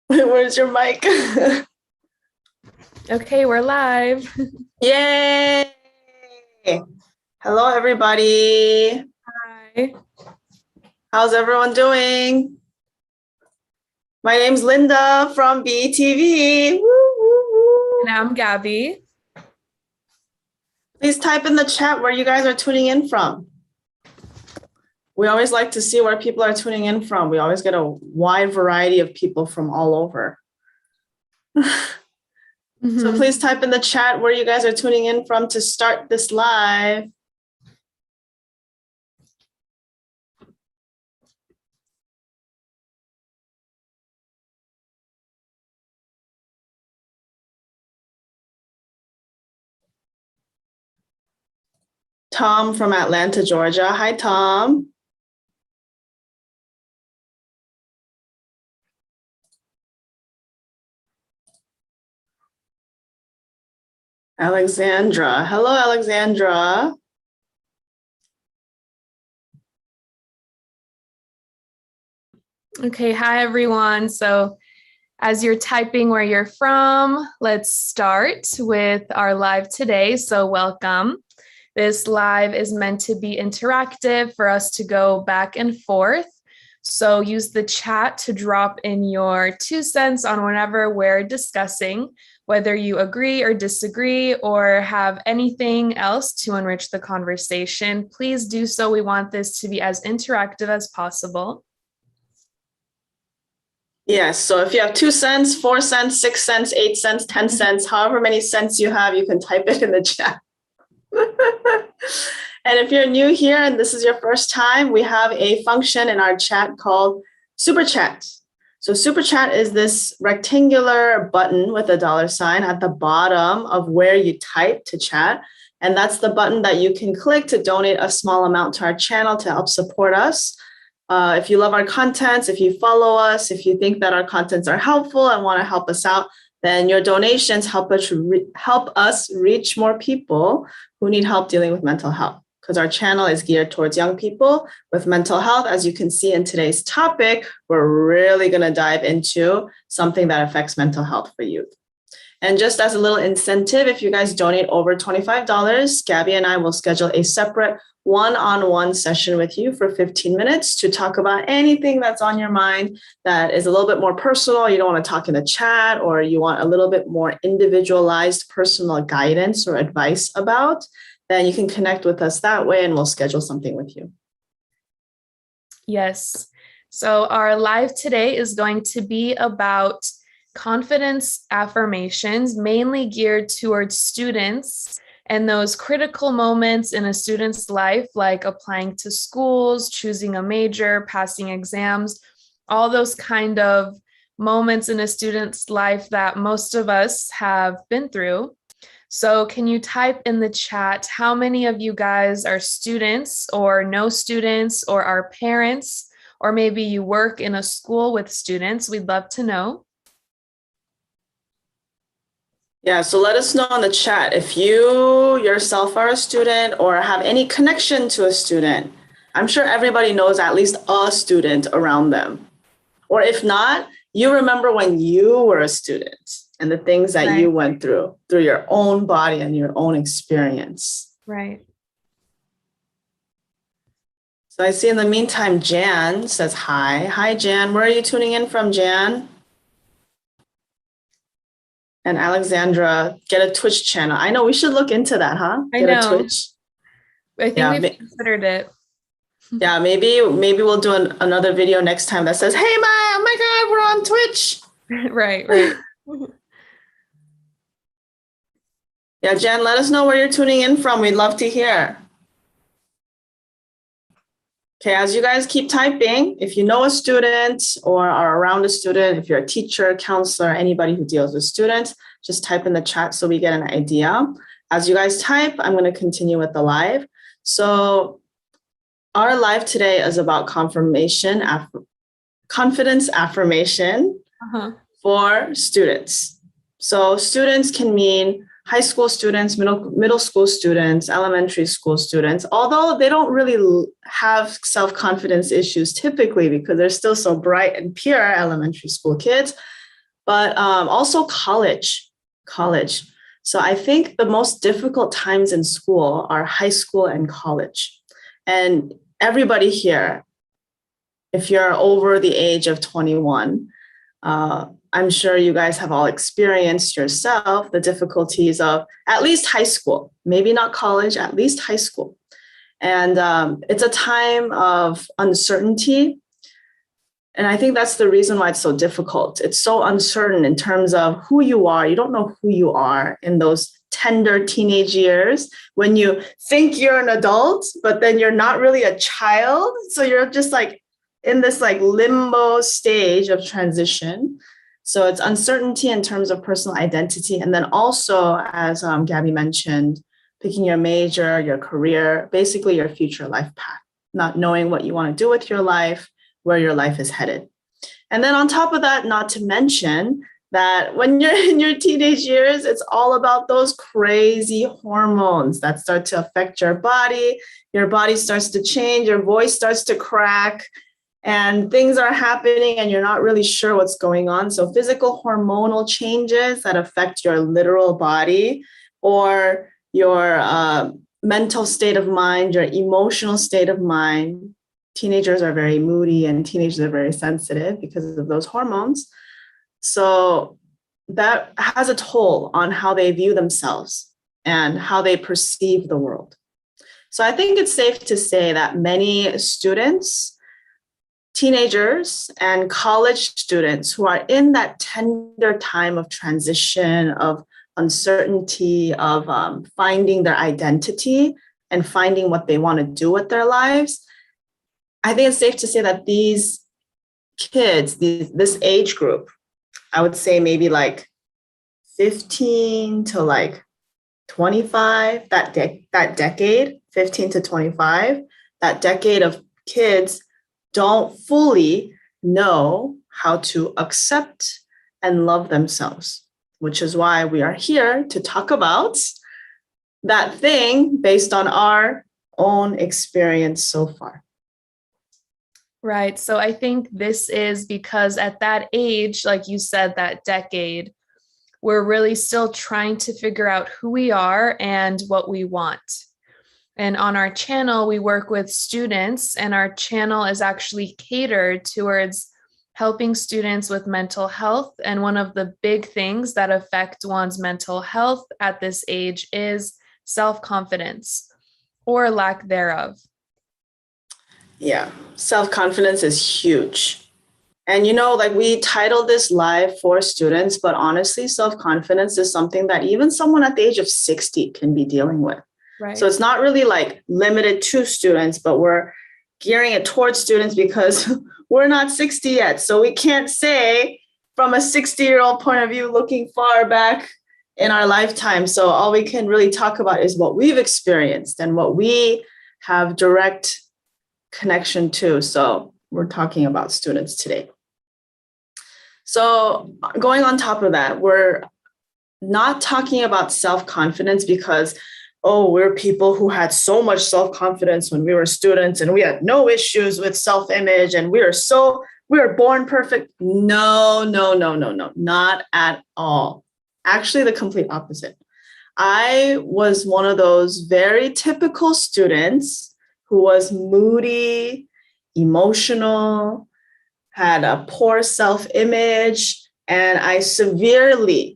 Where's your mic? Okay, we're live. Yay! Hello, everybody. Hi. How's everyone doing? My name's Linda from BTV. Woo, woo, And woo. I'm Gabby. Please type in the chat where you guys are tuning in from. We always like to see where people are tuning in from. We always get a wide variety of people from all over. So please type in the chat where you guys are tuning in from to start this live. Tom from Atlanta, Georgia. Hi, Tom. Alexandra. Hello, Alexandra. Okay, hi everyone. So, as you're typing where you're from, let's start with our live today. So, welcome. This live is meant to be interactive for us to go back and forth. So, use the chat to drop in your 2 cents on whatever we're discussing, whether you agree or disagree or have anything else to enrich the conversation. Please do so. We want this to be as interactive as possible. Yes, so if you have 2 cents, 4 cents, 6 cents, 8 cents, 10 cents, however many cents you have, you can type it in the chat. And if you're new here and this is your first time, we have a function in our chat called Super Chat. So Super Chat is this rectangular button with a $ at the bottom of where you type to chat. And that's the button that you can click to donate a small amount to our channel to help support us. If you love our contents, if you follow us, if you think that our contents are helpful and want to help us out, then your donations help us reach more people who need help dealing with mental health. Because our channel is geared towards young people with mental health. As you can see in today's topic, we're really going to dive into something that affects mental health for youth. And just as a little incentive, if you guys donate over $25, Gabby and I will schedule a separate one-on-one session with you for 15 minutes to talk about anything that's on your mind that is a little bit more personal. You don't want to talk in the chat, or you want a little bit more individualized personal guidance or advice about, then you can connect with us that way and we'll schedule something with you. Yes. So our live today is going to be about confidence affirmations, mainly geared towards students and those critical moments in a student's life, like applying to schools, choosing a major, passing exams, all those kind of moments in a student's life that most of us have been through. So can you type in the chat how many of you guys are students or know students or are parents, or maybe you work in a school with students? We'd love to know. Yeah, so let us know in the chat if you yourself are a student or have any connection to a student. I'm sure everybody knows at least a student around them. Or if not, you remember when you were a student and the things that you went through your own body and your own experience. Right. So I see in the meantime, Jan says hi. Hi, Jan. Where are you tuning in from, Jan? And Alexandra, get a Twitch channel. I know we should look into that, huh? Get a Twitch. I think we've considered it. Yeah, maybe we'll do another video next time that says, "Hey, oh my God, we're on Twitch." Right. Yeah, Jen, let us know where you're tuning in from. We'd love to hear. Okay, as you guys keep typing, if you know a student or are around a student, if you're a teacher, counselor, anybody who deals with students, just type in the chat so we get an idea. As you guys type, I'm going to continue with the live. So our live today is about confidence affirmation for students. So students can mean high school students, middle school students, elementary school students, although they don't really have self-confidence issues typically because they're still so bright and pure, elementary school kids. but also college. So I think the most difficult times in school are high school and college. And everybody here, if you're over the age of 21, I'm sure you guys have all experienced yourself the difficulties of at least high school, maybe not college, at least high school. And it's a time of uncertainty. And I think that's the reason why it's so difficult. It's so uncertain in terms of who you are. You don't know who you are in those tender teenage years when you think you're an adult, but then you're not really a child. So you're just like in this like limbo stage of transition. So it's uncertainty in terms of personal identity. And then also, as Gabby mentioned, picking your major, your career, basically your future life path, not knowing what you want to do with your life, where your life is headed. And then on top of that, not to mention that when you're in your teenage years, it's all about those crazy hormones that start to affect your body. Your body starts to change, your voice starts to crack, and things are happening and you're not really sure what's going on. So physical hormonal changes that affect your literal body or your mental state of mind, your emotional state of mind. Teenagers are very moody and teenagers are very sensitive because of those hormones. So that has a toll on how they view themselves and how they perceive the world. So I think it's safe to say that many students, teenagers, and college students who are in that tender time of transition, of uncertainty, of finding their identity and finding what they want to do with their lives, I think it's safe to say that these kids, this age group, I would say maybe like 15 to like 25, that decade, 15 to 25, that decade of kids don't fully know how to accept and love themselves, which is why we are here to talk about that thing based on our own experience so far. Right. So I think this is because at that age, like you said, that decade, we're really still trying to figure out who we are and what we want. And on our channel, we work with students, and our channel is actually catered towards helping students with mental health. And one of the big things that affect one's mental health at this age is self-confidence or lack thereof. Yeah, self-confidence is huge. And, like we titled this live for students, but honestly, self-confidence is something that even someone at the age of 60 can be dealing with. Right. So it's not really like limited to students, but we're gearing it towards students because we're not 60 yet. So we can't say from a 60-year-old point of view, looking far back in our lifetime. So all we can really talk about is what we've experienced and what we have direct connection to. So we're talking about students today. So going on top of that, we're not talking about self-confidence because, we're people who had so much self-confidence when we were students and we had no issues with self-image and we were born perfect. No, not at all. Actually, the complete opposite. I was one of those very typical students who was moody, emotional, had a poor self-image, and I severely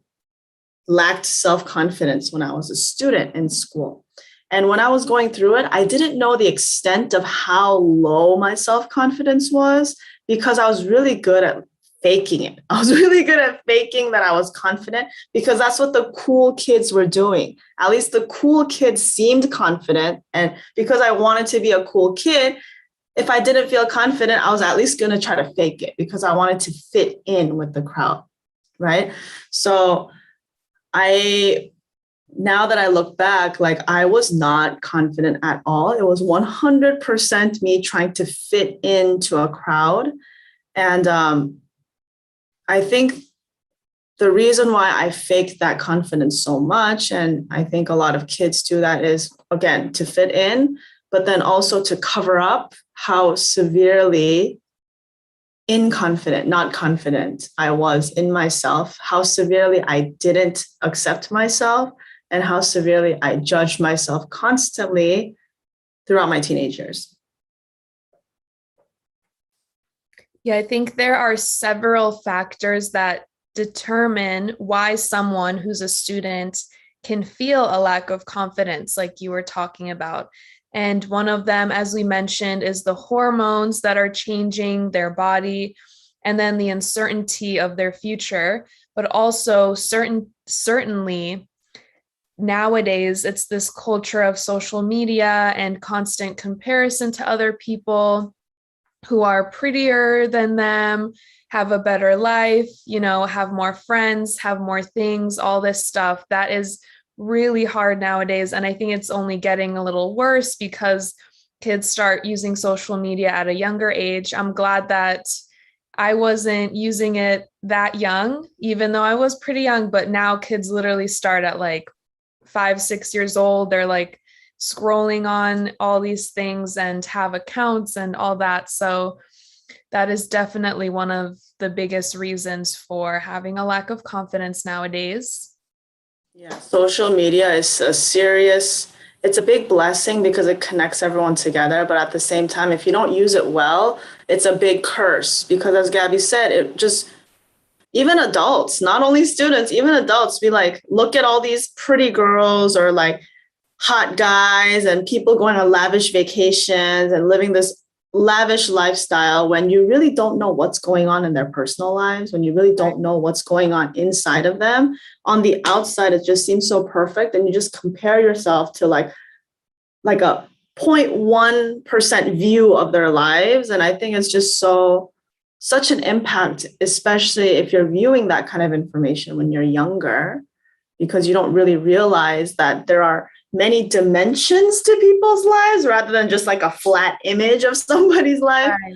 lacked self-confidence when I was a student in school. And when I was going through it, I didn't know the extent of how low my self-confidence was because I was really good at faking it. I was really good at faking that I was confident because that's what the cool kids were doing. At least the cool kids seemed confident. And because I wanted to be a cool kid, if I didn't feel confident, I was at least going to try to fake it because I wanted to fit in with the crowd, right? So now that I look back, like I was not confident at all. It was 100% me trying to fit into a crowd. And I think the reason why I faked that confidence so much, and I think a lot of kids do that, is, again, to fit in, but then also to cover up how severely inconfident, not confident I was in myself, how severely I didn't accept myself, and how severely I judged myself constantly throughout my teenage years. Yeah, I think there are several factors that determine why someone who's a student can feel a lack of confidence, like you were talking about. And one of them, as we mentioned, is the hormones that are changing their body, and then the uncertainty of their future. But also, certainly, nowadays, it's this culture of social media and constant comparison to other people who are prettier than them, have a better life, have more friends, have more things, all this stuff. That is really hard nowadays. And I think it's only getting a little worse because kids start using social media at a younger age. I'm glad that I wasn't using it that young, even though I was pretty young, but now kids literally start at like 5, 6 years old. They're like scrolling on all these things and have accounts and all that. So that is definitely one of the biggest reasons for having a lack of confidence nowadays. Yeah, social media is it's a big blessing because it connects everyone together. But at the same time, if you don't use it well, it's a big curse because as Gabby said, it just, even adults, not only students, even adults be like, look at all these pretty girls or like hot guys and people going on lavish vacations and living this lavish lifestyle when you really don't know what's going on in their personal lives, when you really don't know what's going on inside of them. On the outside, it just seems so perfect. And you just compare yourself to like a 0.1% view of their lives. And I think it's just such an impact, especially if you're viewing that kind of information when you're younger, because you don't really realize that there are many dimensions to people's lives rather than just like a flat image of somebody's life. Right.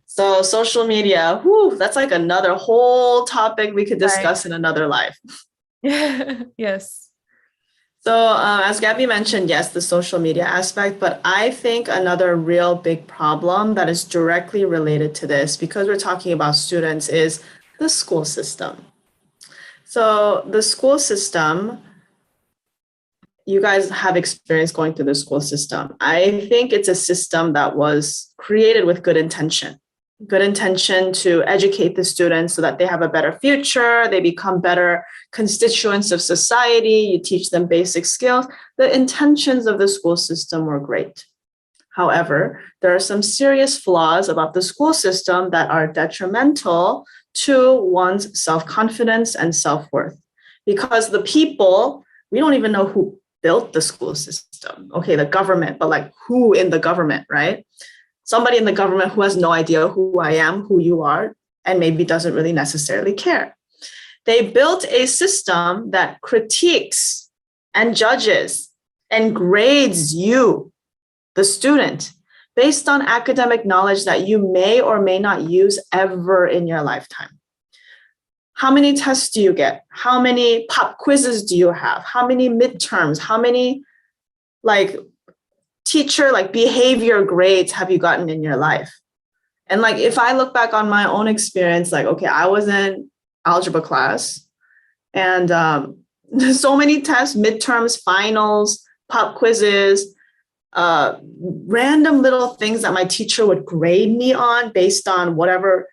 So social media, that's like another whole topic we could discuss in another life. Yes. So as Gabby mentioned, yes, the social media aspect, but I think another real big problem that is directly related to this, because we're talking about students, is the school system. So the school system, you guys have experience going through the school system. I think it's a system that was created with good intention to educate the students so that they have a better future, they become better constituents of society, you teach them basic skills. The intentions of the school system were great. However, there are some serious flaws about the school system that are detrimental to one's self-confidence and self-worth. Because the people, we don't even know who built the school system. Okay, the government, but like who in the government, right? Somebody in the government who has no idea who I am, who you are, and maybe doesn't really necessarily care. They built a system that critiques and judges and grades you, the student, based on academic knowledge that you may or may not use ever in your lifetime. How many tests do you get? How many pop quizzes do you have? How many midterms? How many teacher behavior grades have you gotten in your life? And if I look back on my own experience, okay, I was in algebra class and so many tests, midterms, finals, pop quizzes, random little things that my teacher would grade me on based on whatever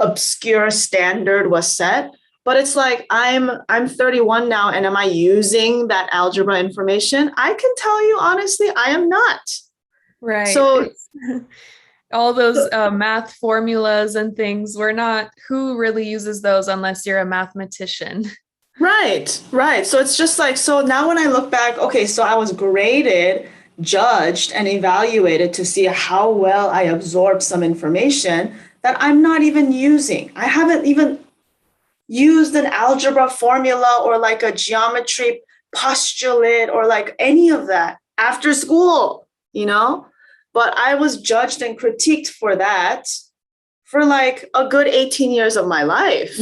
obscure standard was set. But it's like I'm 31 now, and am I using that algebra information? I can tell you honestly, I am not. Right. So all those math formulas and things, who really uses those unless you're a mathematician? Right. So it's just so now when I look back, okay, so I was graded, judged, and evaluated to see how well I absorbed some information that I'm not even using. I haven't even used an algebra formula or a geometry postulate or any of that after school, But I was judged and critiqued for that for a good 18 years of my life,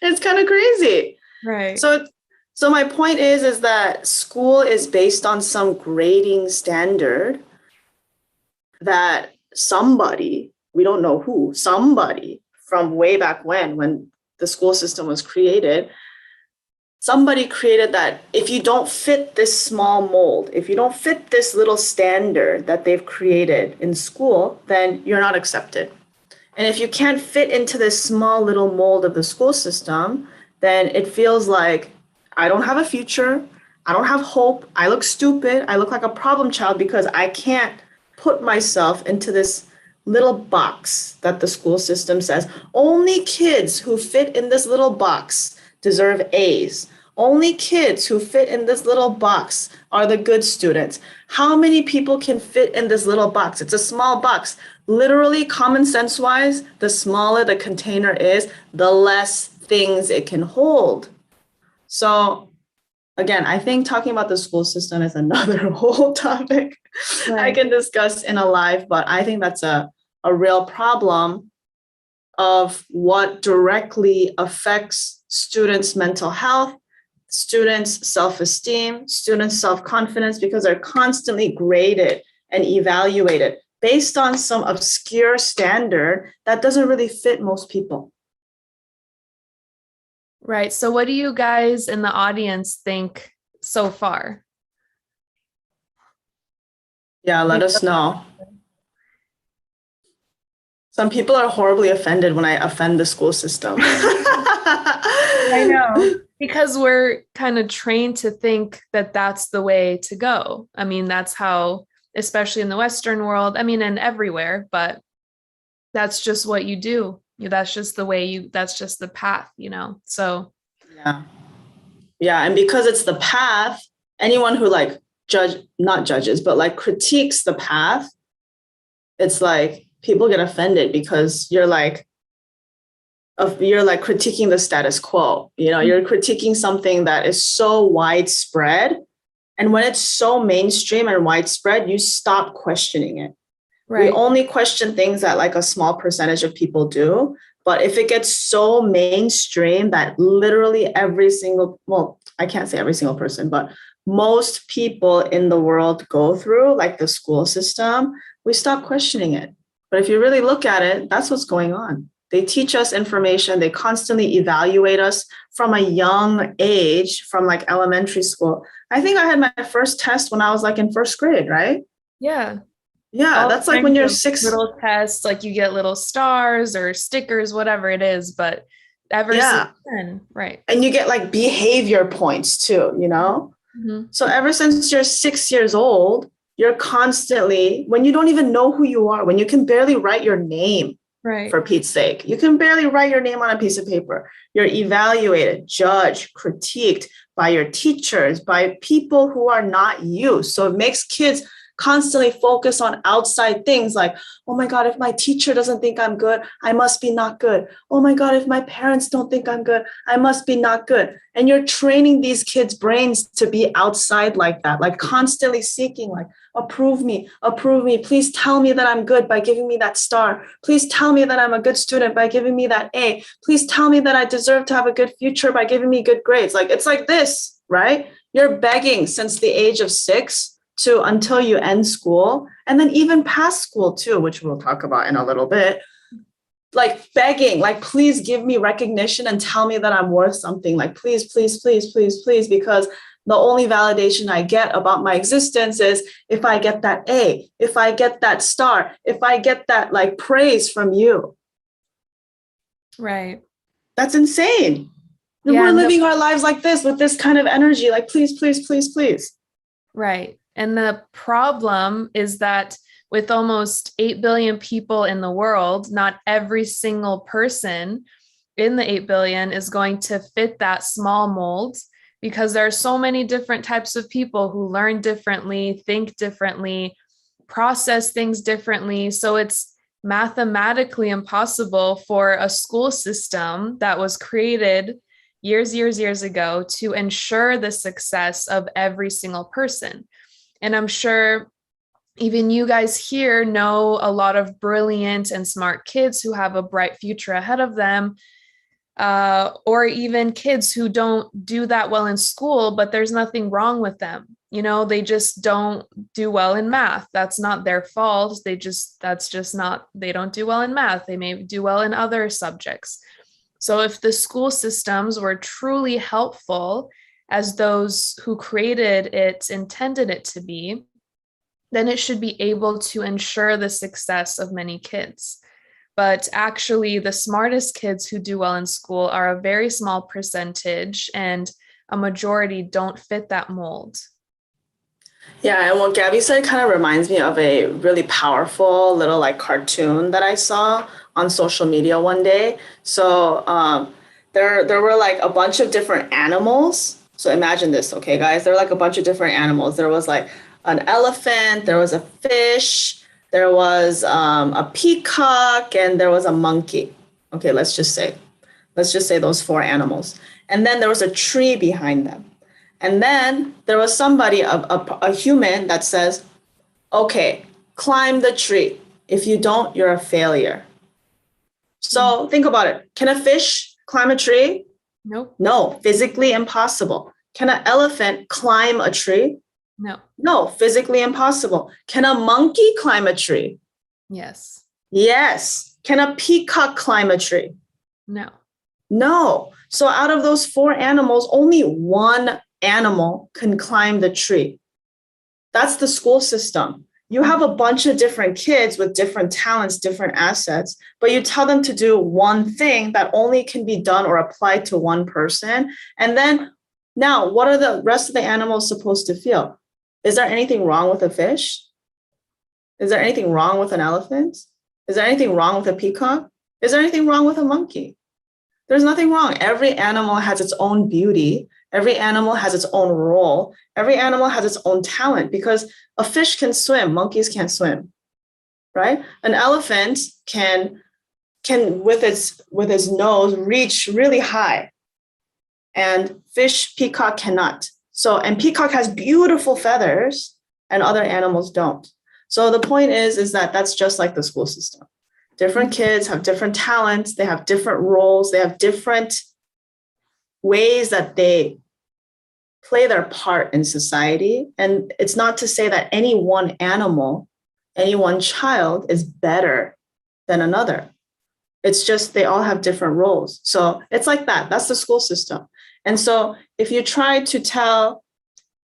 It's kind of crazy. Right. So my point is that school is based on some grading standard that somebody we don't know who, somebody from way back when the school system was created, somebody created that if you don't fit this small mold, if you don't fit this little standard that they've created in school, then you're not accepted. And if you can't fit into this small little mold of the school system, then it feels like I don't have a future. I don't have hope. I look stupid. I look like a problem child because I can't put myself into this little box that the school system says only kids who fit in this little box deserve A's. Only kids who fit in this little box are the good students. How many people can fit in this little box? It's a small box. Literally, common sense wise, the smaller the container is, the less things it can hold. So again, I think talking about the school system is another whole topic I can discuss in a live, but I think that's a real problem of what directly affects students' mental health, students' self-esteem, students' self-confidence, because they're constantly graded and evaluated based on some obscure standard that doesn't really fit most people. Right. So what do you guys in the audience think so far? Yeah, let us know. Some people are horribly offended when I offend the school system. I know, because we're kind of trained to think that that's the way to go. I mean, that's how, especially in the Western world, I mean, and everywhere, but that's just what you do. That's just the way that's just the path, So yeah. And because it's the path, anyone who not judges, but critiques the path, it's like people get offended because you're critiquing the status quo. You're critiquing something that is so widespread. And when it's so mainstream and widespread, you stop questioning it. Right. We only question things that a small percentage of people do. But if it gets so mainstream that literally I can't say every single person, but most people in the world go through, like the school system, we stop questioning it. But if you really look at it, that's what's going on. They teach us information. They constantly evaluate us from a young age, from elementary school. I think I had my first test when I was in first grade, right? Yeah. Yeah, that's when you're 6. Little tests, you get little stars or stickers, whatever it is, but ever since then, right. And you get behavior points too, Mm-hmm. So ever since you're 6 years old, you're constantly, when you don't even know who you are, when you can barely write your name, right, for Pete's sake, you can barely write your name on a piece of paper. You're evaluated, judged, critiqued by your teachers, by people who are not you. So it makes kids constantly focus on outside things like, oh my God, if my teacher doesn't think I'm good, I must be not good. Oh my God, if my parents don't think I'm good, I must be not good. And you're training these kids' brains to be outside like that, constantly seeking, approve me, please tell me that I'm good by giving me that star. Please tell me that I'm a good student by giving me that A. Please tell me that I deserve to have a good future by giving me good grades. It's like this, right? You're begging since the age of 6 to until you end school, and then even past school too, which we'll talk about in a little bit, begging, please give me recognition and tell me that I'm worth something. Please, please, please, please, please, because the only validation I get about my existence is if I get that A, if I get that star, if I get that praise from you. Right. That's insane. And we're living our lives like this with this kind of energy, please, please, please, please. Right. And the problem is that with almost 8 billion people in the world, not every single person in the 8 billion is going to fit that small mold, because there are so many different types of people who learn differently, think differently, process things differently. So it's mathematically impossible for a school system that was created years ago to ensure the success of every single person. And I'm sure even you guys here know a lot of brilliant and smart kids who have a bright future ahead of them, or even kids who don't do that well in school, but there's nothing wrong with them. They just don't do well in math. That's not their fault. They don't do well in math. They may do well in other subjects. So if the school systems were truly helpful as those who created it intended it to be, then it should be able to ensure the success of many kids. But actually, the smartest kids who do well in school are a very small percentage, and a majority don't fit that mold. Yeah, and what Gabby said kind of reminds me of a really powerful little like cartoon that I saw on social media one day. So there were like a bunch of different animals. So imagine this, okay, guys? There were like a bunch of different animals. There was like an elephant, there was a fish, there was a peacock, and there was a monkey. Okay, let's just say those four animals. And then there was a tree behind them. And then there was somebody, a human that says, okay, climb the tree. If you don't, you're a failure. So think about it. Can a fish climb a tree? Nope. No, physically impossible. Can an elephant climb a tree? No. No, physically impossible. Can a monkey climb a tree? Yes. Yes. Can a peacock climb a tree? No. No. So out of those four animals, only one animal can climb the tree. That's the school system. You have a bunch of different kids with different talents, different assets, but you tell them to do one thing that only can be done or applied to one person. And then now, what are the rest of the animals supposed to feel? Is there anything wrong with a fish? Is there anything wrong with an elephant? Is there anything wrong with a peacock? Is there anything wrong with a monkey? There's nothing wrong. Every animal has its own beauty. Every animal has its own role. Every animal has its own talent, because a fish can swim, monkeys can't swim, right? An elephant can with its nose reach really high, and peacock cannot. So, and peacock has beautiful feathers and other animals don't. So the point is that that's just like the school system. Different kids have different talents, they have different roles, they have different ways that they play their part in society. And it's not to say that any one animal, any one child is better than another. It's just they all have different roles. So it's like that. That's the school system. And so if you try to tell,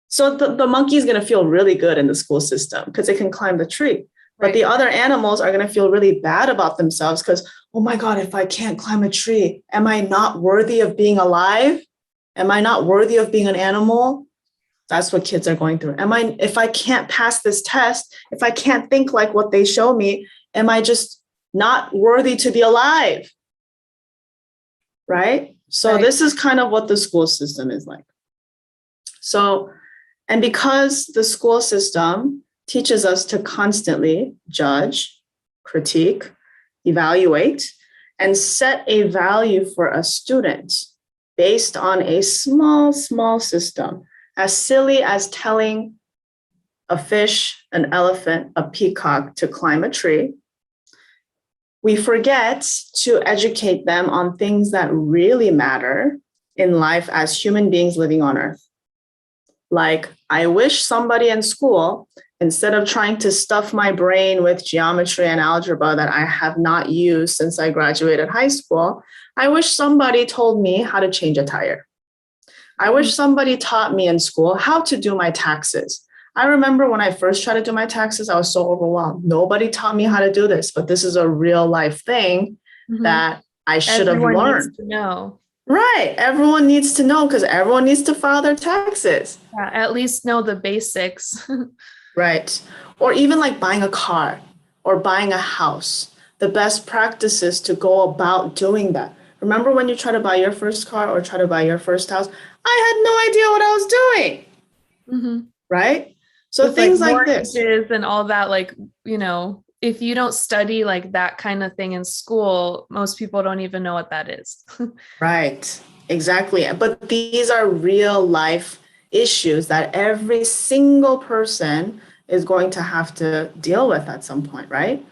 so the monkey is going to feel really good in the school system because it can climb the tree. But the other animals are going to feel really bad about themselves because, oh my God, if I can't climb a tree, am I not worthy of being alive? Am I not worthy of being an animal? That's what kids are going through. If I can't pass this test, if I can't think like what they show me, am I just not worthy to be alive? Right? So this is kind of what the school system is like. So, and because the school system teaches us to constantly judge, critique, evaluate, and set a value for a student based on a small system, as silly as telling a fish, an elephant, a peacock to climb a tree, we forget to educate them on things that really matter in life as human beings living on Earth. Like, I wish somebody in school, instead of trying to stuff my brain with geometry and algebra that I have not used since I graduated high school, I wish somebody told me how to change a tire. I wish somebody taught me in school how to do my taxes. I remember when I first tried to do my taxes, I was so overwhelmed. Nobody taught me how to do this, but this is a real life thing that I should have learned. Everyone needs to know. Right. Everyone needs to know because everyone needs to file their taxes. Yeah, at least know the basics. Right. Or even like buying a car or buying a house, the best practices to go about doing that. Remember when you try to buy your first car or try to buy your first house? I had no idea what I was doing. Right? So with things like this. And all that, like, if you don't study like that kind of thing in school, most people don't even know what that is. Right. Exactly. But these are real life issues that every single person is going to have to deal with at some point, right?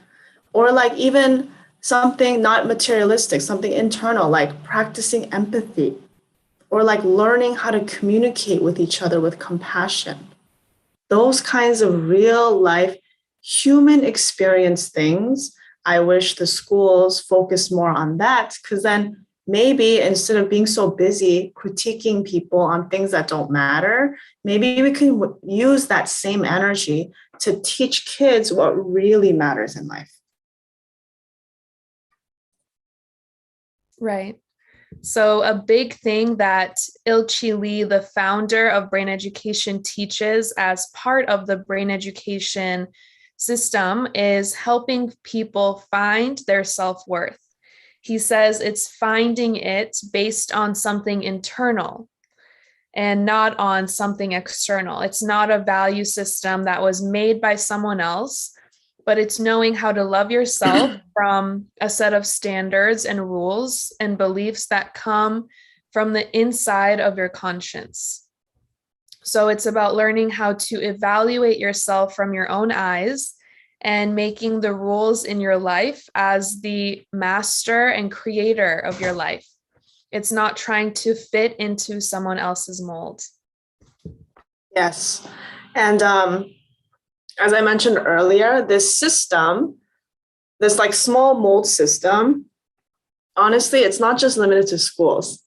Or like even something not materialistic, something internal, like practicing empathy, or like learning how to communicate with each other with compassion, Those kinds of real life human experience things, I wish the schools focus more on that, because then maybe instead of being so busy critiquing people on things that don't matter, maybe we can use that same energy to teach kids what really matters in life. Right. So a big thing that Il-Chi Lee, the founder of brain education, teaches as part of the brain education system is helping people find their self-worth. He says it's finding it based on something internal and not on something external. It's not a value system that was made by someone else, but it's knowing how to love yourself from a set of standards and rules and beliefs that come from the inside of your conscience. So it's about learning how to evaluate yourself from your own eyes and making the rules in your life as the master and creator of your life. It's not trying to fit into someone else's mold. Yes. And as I mentioned earlier, this system, this like small mold system, honestly, it's not just limited to schools.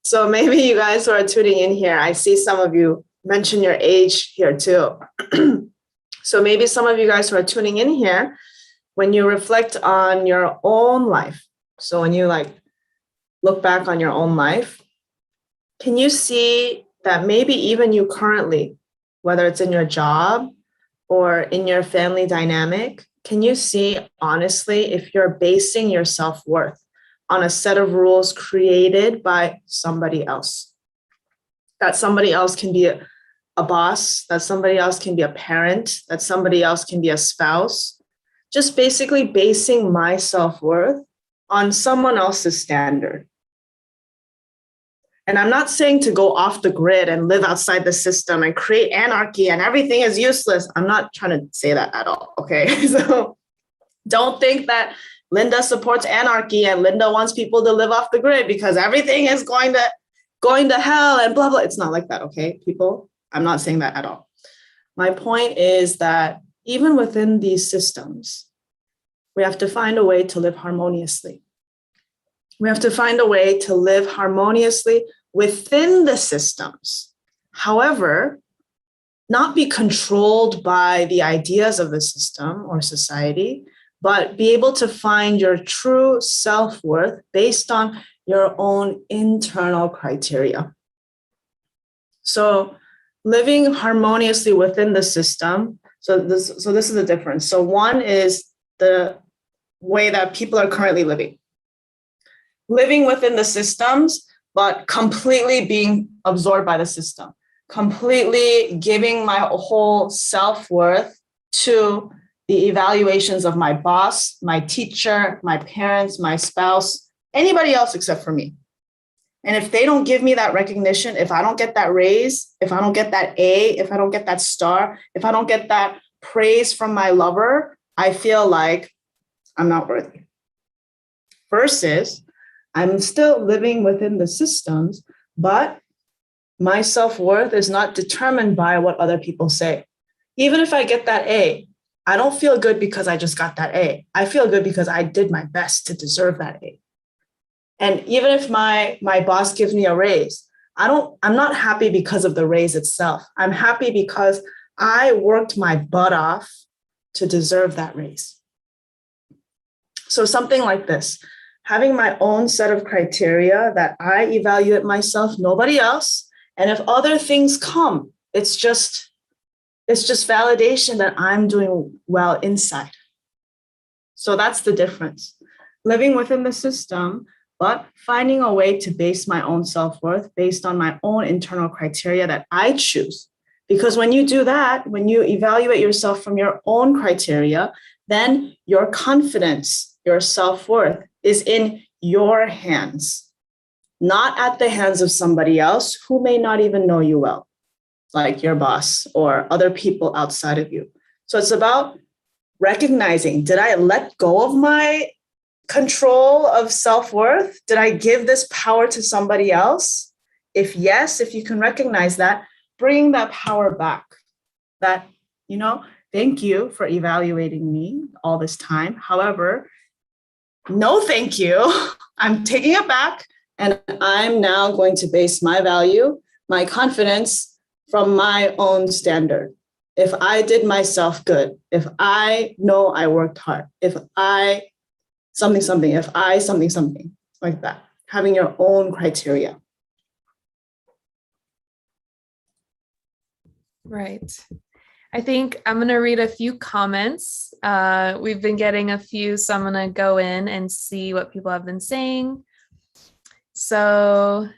So maybe you guys who are tuning in here, I see some of you mention your age here too. So maybe some of you guys who are tuning in here, when you reflect on your own life, so when you like look back on your own life, can you see that maybe even you currently, whether it's in your job or in your family dynamic, can you see honestly if you're basing your self-worth on a set of rules created by somebody else? That somebody else can be a boss, that somebody else can be a parent, that somebody else can be a spouse. Just basically basing my self-worth on someone else's standard. And I'm not saying to go off the grid and live outside the system and create anarchy and everything is useless. I'm not trying to say that at all, okay? So don't think that Linda supports anarchy and Linda wants people to live off the grid because everything is going to hell and blah, blah. It's not like that, okay, people? I'm not saying that at all. My point is that even within these systems, we have to find a way to live harmoniously. We have to find a way to live harmoniously within the systems. However, not be controlled by the ideas of the system or society, but be able to find your true self-worth based on your own internal criteria. So living harmoniously within the system. So this is the difference. So one is the way that people are currently living. Living within the systems, but completely being absorbed by the system. Completely giving my whole self-worth to the evaluations of my boss, my teacher, my parents, my spouse, anybody else except for me. And if they don't give me that recognition, if I don't get that raise, if I don't get that A, if I don't get that star, if I don't get that praise from my lover, I feel like I'm not worthy. Versus, I'm still living within the systems, but my self-worth is not determined by what other people say. Even if I get that A, I don't feel good because I just got that A. I feel good because I did my best to deserve that A. And even if my boss gives me a raise, I'm not happy because of the raise itself. I'm happy because I worked my butt off to deserve that raise. So something like this, having my own set of criteria that I evaluate myself, nobody else. And if other things come, it's just validation that I'm doing well inside. So that's the difference. Living within the system, but finding a way to base my own self-worth based on my own internal criteria that I choose. Because when you do that, when you evaluate yourself from your own criteria, then your confidence, your self-worth is in your hands, not at the hands of somebody else who may not even know you well, like your boss or other people outside of you. So it's about recognizing, did I let go of my control of self-worth? Did I give this power to somebody else? If yes, if you can recognize that, bringing that power back. That, thank you for evaluating me all this time. However, no, thank you. I'm taking it back. And I'm now going to base my value, my confidence from my own standard. If I did myself good, if I know I worked hard, if I something, if I something like that, having your own criteria. Right. I think I'm going to read a few comments. We've been getting a few, so I'm going to go in and see what people have been saying. So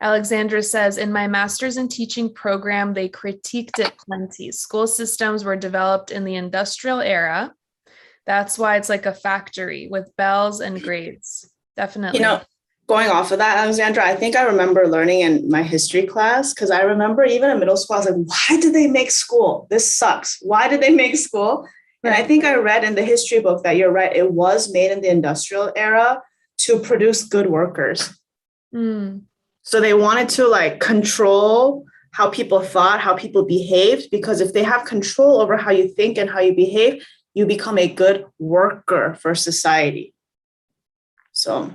Alexandra says, in my master's in teaching program, they critiqued it plenty. School systems were developed in the industrial era. That's why it's like a factory with bells and grades. Definitely. Going off of that, Alexandra, I think I remember learning in my history class, because I remember even in middle school, I was like, why did they make school? This sucks. Why did they make school? And I think I read in the history book that you're right. It was made in the industrial era to produce good workers. So they wanted to control how people thought, how people behaved, because if they have control over how you think and how you behave, you become a good worker for society. So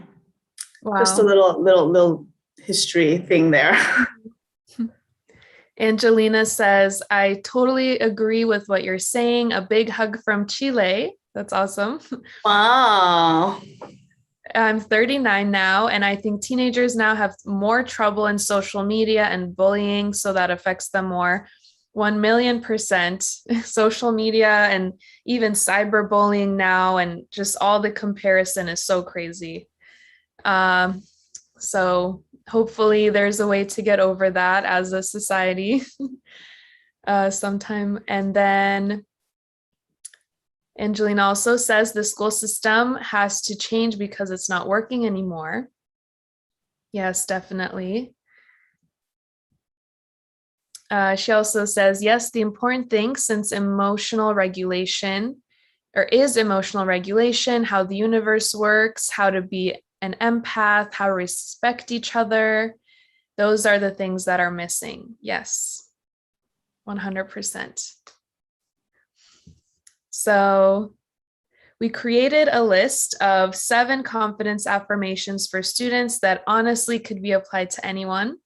wow. Just a little history thing there. Angelina says, I totally agree with what you're saying. A big hug from Chile. That's awesome. Wow. I'm 39 now, and I think teenagers now have more trouble in social media and bullying, so that affects them more. 1,000,000%. Social media and even cyberbullying now, and just all the comparison is so crazy. So hopefully there's a way to get over that as a society sometime. And then Angelina also says the school system has to change because it's not working anymore. Yes, definitely. She also says, yes, the important thing since emotional regulation, or is emotional regulation, how the universe works, how to be an empath, how to respect each other. Those are the things that are missing. Yes, 100%. So we created a list of 7 confidence affirmations for students that honestly could be applied to anyone.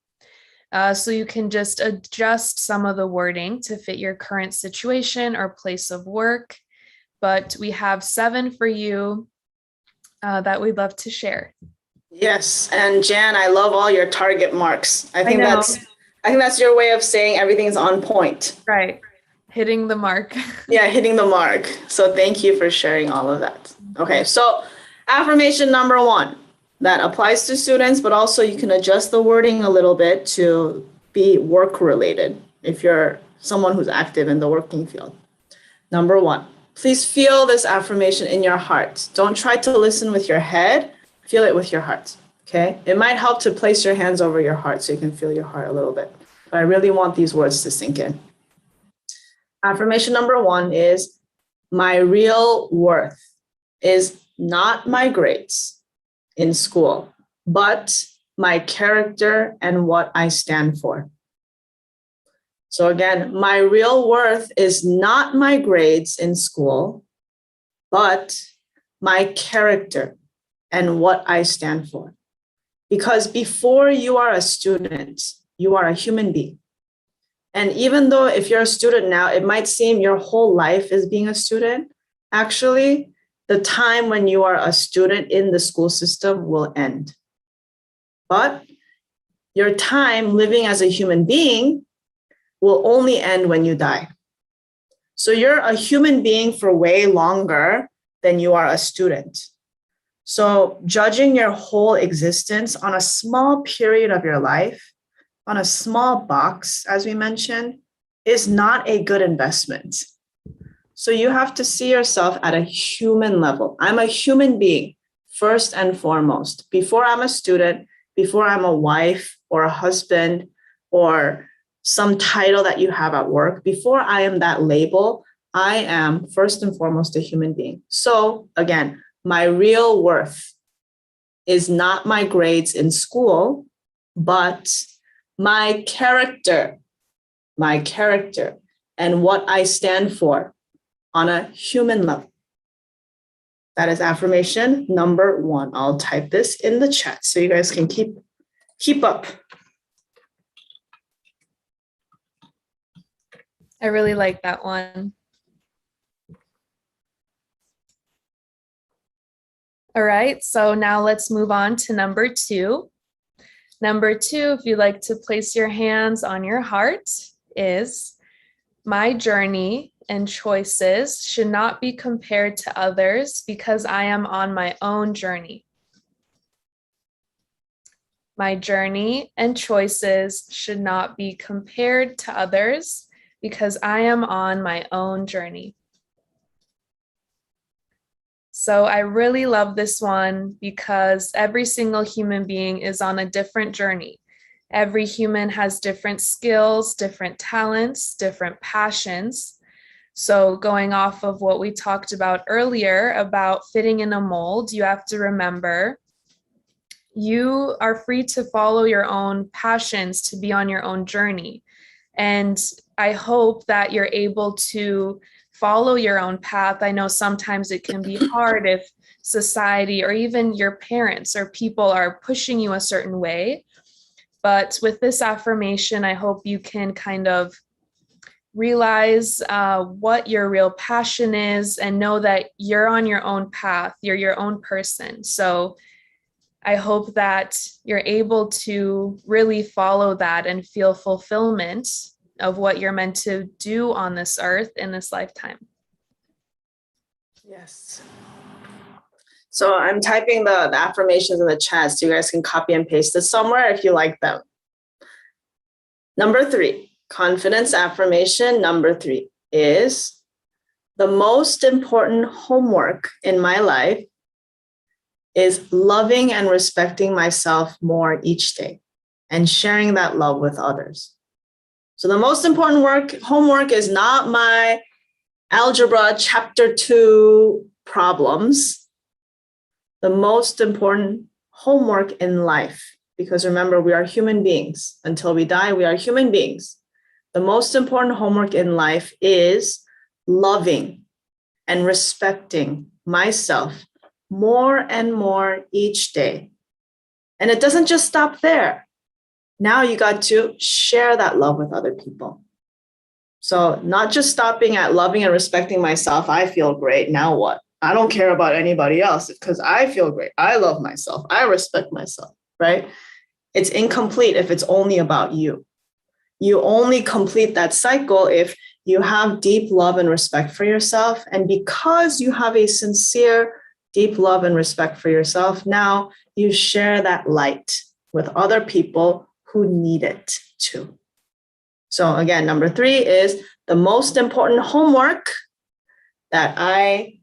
So you can just adjust some of the wording to fit your current situation or place of work. But we have 7 for you that we'd love to share. Yes, and Jan, I love all your target marks. I think that's your way of saying everything's on point. Right. Hitting the mark. Yeah, hitting the mark. So thank you for sharing all of that. Okay, so affirmation number 1 that applies to students, but also you can adjust the wording a little bit to be work related if you're someone who's active in the working field. Number 1, please feel this affirmation in your heart. Don't try to listen with your head, feel it with your heart, okay? It might help to place your hands over your heart so you can feel your heart a little bit. But I really want these words to sink in. Affirmation number 1 is, my real worth is not my grades in school, but my character and what I stand for. So again, my real worth is not my grades in school, but my character and what I stand for. Because before you are a student, you are a human being. And even though if you're a student now, it might seem your whole life is being a student, actually, the time when you are a student in the school system will end. But your time living as a human being will only end when you die. So you're a human being for way longer than you are a student. So judging your whole existence on a small period of your life, on a small box, as we mentioned, is not a good investment. So you have to see yourself at a human level. I'm a human being, first and foremost. Before I'm a student, before I'm a wife or a husband or some title that you have at work, before I am that label, I am first and foremost a human being. So again, my real worth is not my grades in school, but my character, and what I stand for on a human level. That is affirmation number 1. I'll type this in the chat so you guys can keep up. I really like that one. All right, so now let's move on to number 2. Number 2, if you'd like to place your hands on your heart, is my journey and choices should not be compared to others because I am on my own journey. My journey and choices should not be compared to others because I am on my own journey. So I really love this one because every single human being is on a different journey. Every human has different skills, different talents, different passions. So going off of what we talked about earlier about fitting in a mold, you have to remember you are free to follow your own passions, to be on your own journey. And I hope that you're able to follow your own path. I know sometimes it can be hard if society or even your parents or people are pushing you a certain way. But with this affirmation, I hope you can kind of realize what your real passion is and know that you're on your own path. You're your own person. So I hope that you're able to really follow that and feel fulfillment of what you're meant to do on this earth in this lifetime. Yes. So I'm typing the affirmations in the chat so you guys can copy and paste it somewhere if you like them. Number 3, confidence affirmation number 3 is the most important homework in my life is loving and respecting myself more each day and sharing that love with others. So the most important homework is not my algebra chapter 2 problems. The most important homework in life, because remember, we are human beings. Until we die, we are human beings. The most important homework in life is loving and respecting myself more and more each day. And it doesn't just stop there. Now you got to share that love with other people. So not just stopping at loving and respecting myself. I feel great. Now what? I don't care about anybody else because I feel great. I love myself. I respect myself, right? It's incomplete if it's only about you. You only complete that cycle if you have deep love and respect for yourself. And because you have a sincere, deep love and respect for yourself, now you share that light with other people who need it too. So again, number 3 is the most important homework that I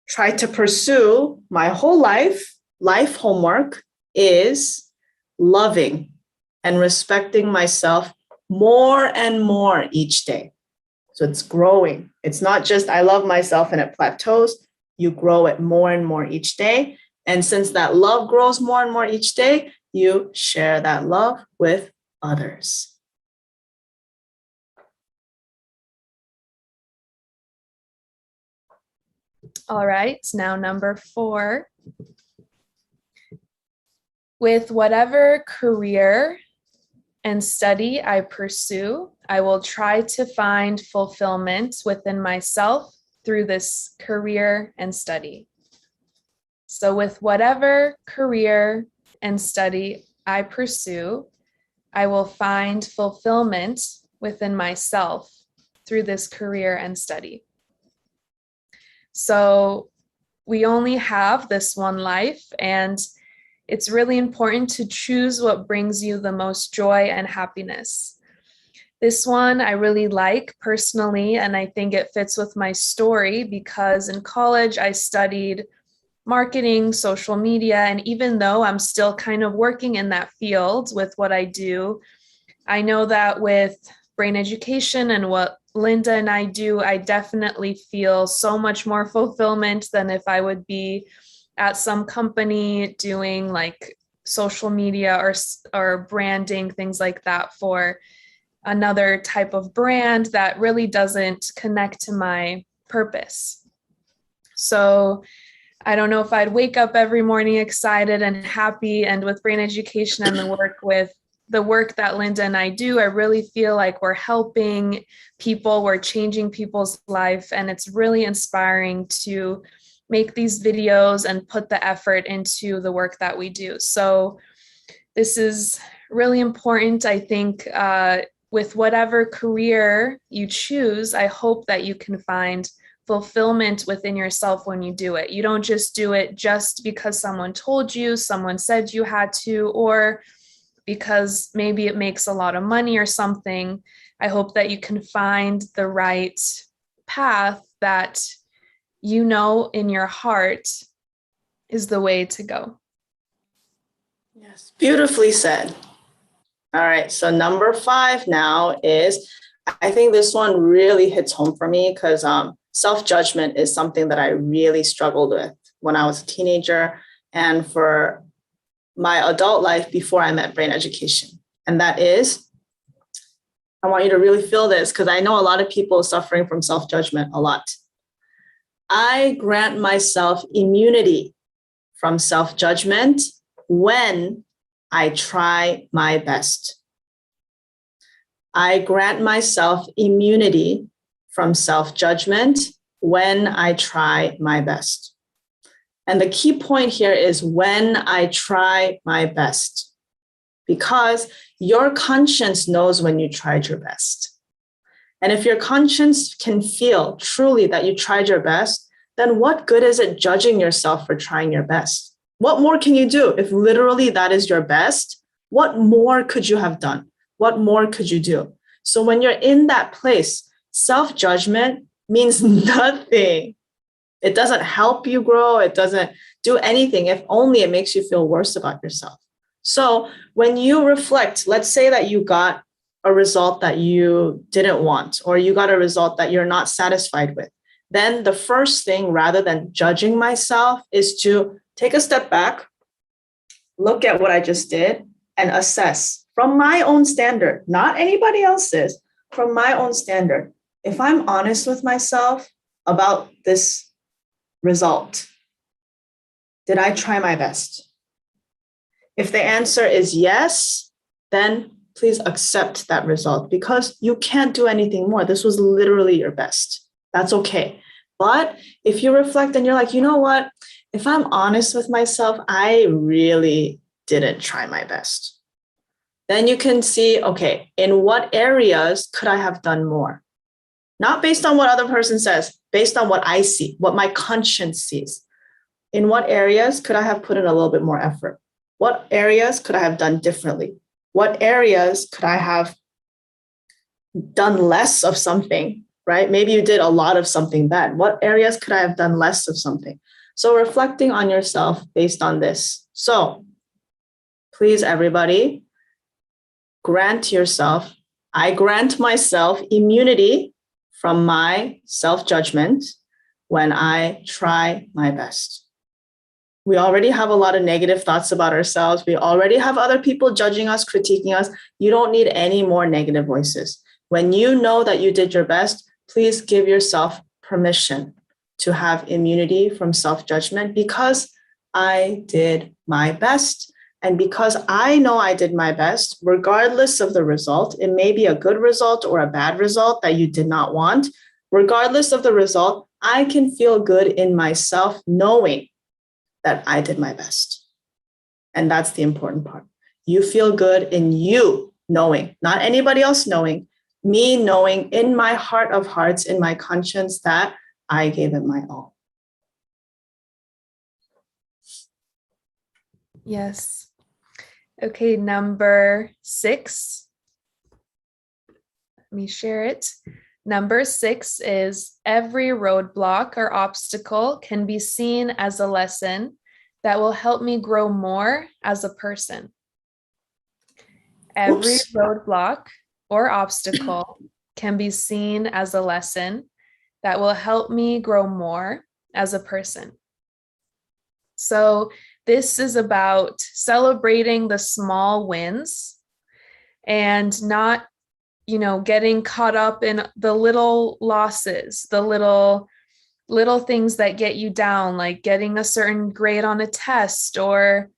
try to pursue my whole life homework is loving and respecting myself more and more each day. So it's growing. It's not just I love myself and it plateaus. You grow it more and more each day. And since that love grows more and more each day, you share that love with others. All right, now number 4. With whatever career and study I pursue, I will try to find fulfillment within myself through this career and study. So with whatever career and study I pursue, I will find fulfillment within myself through this career and study. So we only have this one life, and it's really important to choose what brings you the most joy and happiness. This one I really like personally, and I think it fits with my story because in college I studied marketing, social media, and even though I'm still kind of working in that field with what I do, I know that with brain education and what Linda and I do, I definitely feel so much more fulfillment than if I would be at some company doing like social media or branding, things like that, for another type of brand that really doesn't connect to my purpose. So I don't know if I'd wake up every morning excited and happy. And with brain education and the work that Linda and I do, I really feel like we're helping people, we're changing people's life. And it's really inspiring to make these videos and put the effort into the work that we do. So this is really important, I think, with whatever career you choose. I hope that you can find fulfillment within yourself when you do it. You don't just do it just because someone told you, someone said you had to, or because maybe it makes a lot of money or something. I hope that you can find the right path that you know in your heart is the way to go. Yes, beautifully said. All right, so number 5 now is, I think this one really hits home for me because self-judgment is something that I really struggled with when I was a teenager and for my adult life before I met brain education. And that is, I want you to really feel this because I know a lot of people suffering from self-judgment a lot. I grant myself immunity from self-judgment when I try my best. I grant myself immunity from self-judgment when I try my best. And the key point here is when I try my best, because your conscience knows when you tried your best. And if your conscience can feel truly that you tried your best, then what good is it judging yourself for trying your best? What more can you do? If literally that is your best, what more could you have done? What more could you do? So when you're in that place, self-judgment means nothing. It doesn't help you grow. It doesn't do anything. If only it makes you feel worse about yourself. So when you reflect, let's say that you got a result that you didn't want, or you got a result that you're not satisfied with, then the first thing, rather than judging myself, is to take a step back, look at what I just did, and assess from my own standard, not anybody else's, from my own standard. If I'm honest with myself about this result, did I try my best? If the answer is yes, then please accept that result because you can't do anything more. This was literally your best. That's okay. But if you reflect and you're like, you know what? If I'm honest with myself, I really didn't try my best. Then you can see, okay, in what areas could I have done more? Not based on what other person says, based on what I see, what my conscience sees. In what areas could I have put in a little bit more effort? What areas could I have done differently? What areas could I have done less of something, right? Maybe you did a lot of something bad. What areas could I have done less of something? So reflecting on yourself based on this. So please, everybody, I grant myself immunity from my self-judgment when I try my best. We already have a lot of negative thoughts about ourselves. We already have other people judging us, critiquing us. You don't need any more negative voices. When you know that you did your best, please give yourself permission to have immunity from self-judgment because I did my best. And because I know I did my best, regardless of the result, it may be a good result or a bad result that you did not want. Regardless of the result, I can feel good in myself knowing that I did my best. And that's the important part. You feel good in you knowing, not anybody else knowing, me knowing in my heart of hearts, in my conscience that I gave it my all. Yes. Okay, number 6. Let me share it. Number 6 is every roadblock or obstacle can be seen as a lesson that will help me grow more as a person. Every roadblock or obstacle can be seen as a lesson that will help me grow more as a person. So This is about celebrating the small wins and not, getting caught up in the little losses, the little things that get you down, like getting a certain grade on a test or,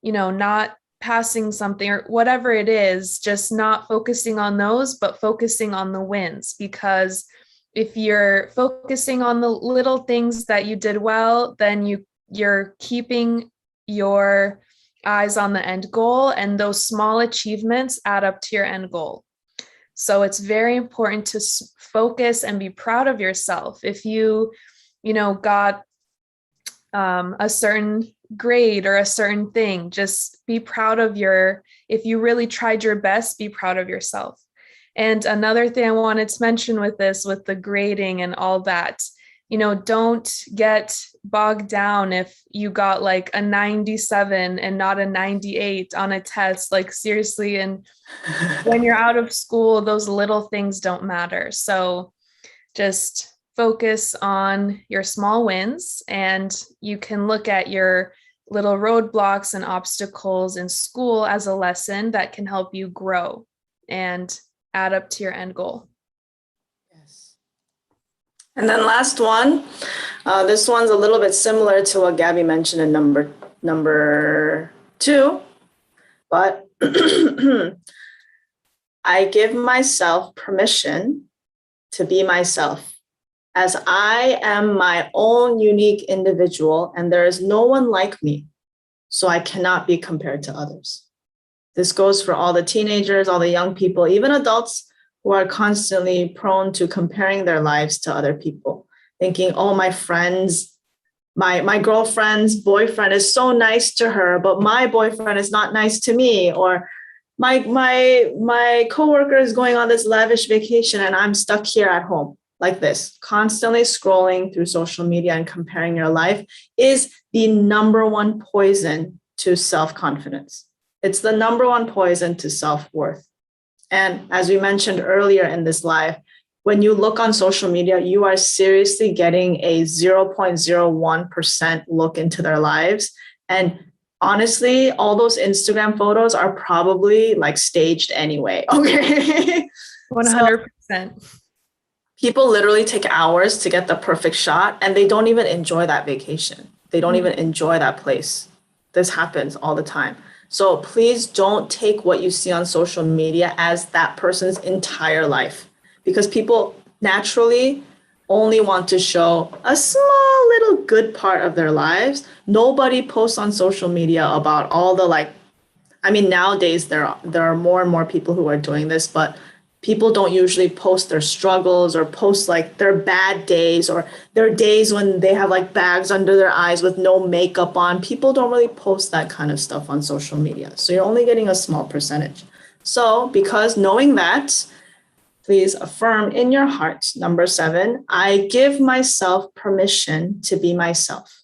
not passing something or whatever it is, just not focusing on those, but focusing on the wins. Because if you're focusing on the little things that you did well, then you're keeping your eyes on the end goal, and those small achievements add up to your end goal. So it's very important to focus and be proud of yourself. If you got a certain grade or a certain thing, just be proud of if you really tried your best, be proud of yourself. And another thing I wanted to mention with the grading and all that, don't get bogged down if you got like a 97 and not a 98 on a test, like seriously. And when you're out of school, those little things don't matter. So just focus on your small wins, and you can look at your little roadblocks and obstacles in school as a lesson that can help you grow and add up to your end goal. Yes. And then last one, this one's a little bit similar to what Gabby mentioned in number 2, but I give myself permission to be myself, as I am my own unique individual and there is no one like me, so I cannot be compared to others. This goes for all the teenagers, all the young people, even adults who are constantly prone to comparing their lives to other people, thinking, oh, my friends, my girlfriend's boyfriend is so nice to her, but my boyfriend is not nice to me, or my coworker is going on this lavish vacation and I'm stuck here at home. Like this, constantly scrolling through social media and comparing your life is the number one poison to self-confidence. It's the number one poison to self-worth. And as we mentioned earlier in this live, when you look on social media, you are seriously getting a 0.01% look into their lives. And honestly, all those Instagram photos are probably like staged anyway. Okay. 100%. People literally take hours to get the perfect shot and they don't even enjoy that vacation. They don't even enjoy that place. This happens all the time. So please don't take what you see on social media as that person's entire life, because people naturally only want to show a small little good part of their lives. Nobody posts on social media about all the nowadays there are more and more people who are doing this, but people don't usually post their struggles or post like their bad days or their days when they have like bags under their eyes with no makeup on. People don't really post that kind of stuff on social media. So you're only getting a small percentage. So because knowing that, please affirm in your heart, number 7, I give myself permission to be myself.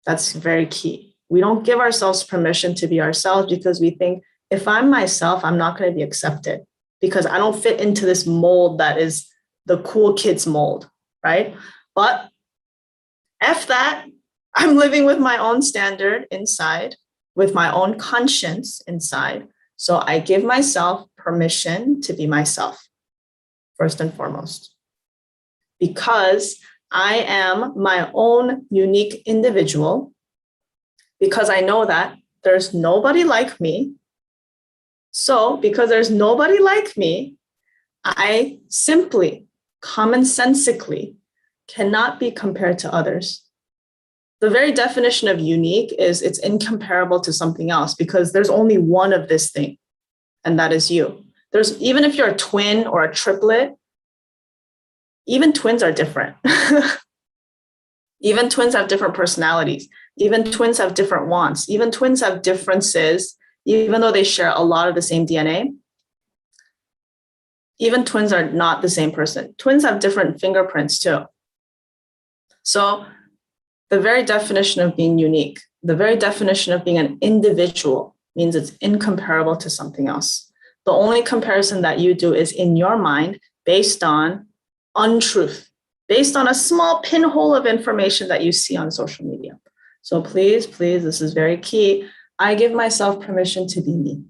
That's very key. We don't give ourselves permission to be ourselves because we think if I'm myself, I'm not going to be accepted, because I don't fit into this mold that is the cool kids mold, right? But F that, I'm living with my own standard inside, with my own conscience inside. So I give myself permission to be myself, first and foremost, because I am my own unique individual, because I know that there's nobody like me. So because there's nobody like me, I simply, commonsensically, cannot be compared to others. The very definition of unique is it's incomparable to something else, because there's only one of this thing, and that is you. Even if you're a twin or a triplet, even twins are different. Even twins have different personalities. Even twins have different wants. Even twins have differences. Even though they share a lot of the same DNA, even twins are not the same person. Twins have different fingerprints too. So the very definition of being unique, the very definition of being an individual means it's incomparable to something else. The only comparison that you do is in your mind based on untruth, based on a small pinhole of information that you see on social media. So please, this is very key. I give myself permission to be me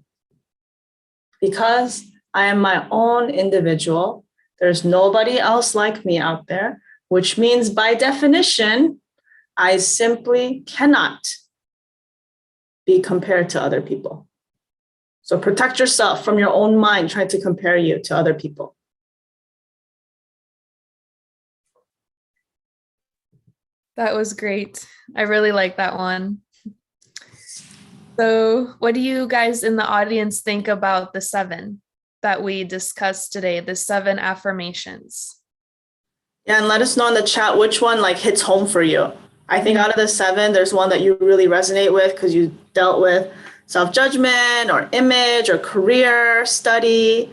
because I am my own individual. There's nobody else like me out there, which means by definition, I simply cannot be compared to other people. So protect yourself from your own mind trying to compare you to other people. That was great. I really like that one. So, what do you guys in the audience think about the 7 that we discussed today, the 7 affirmations? Yeah, and let us know in the chat which one like hits home for you. I think out of the 7, there's one that you really resonate with because you dealt with self-judgment or image or career, study,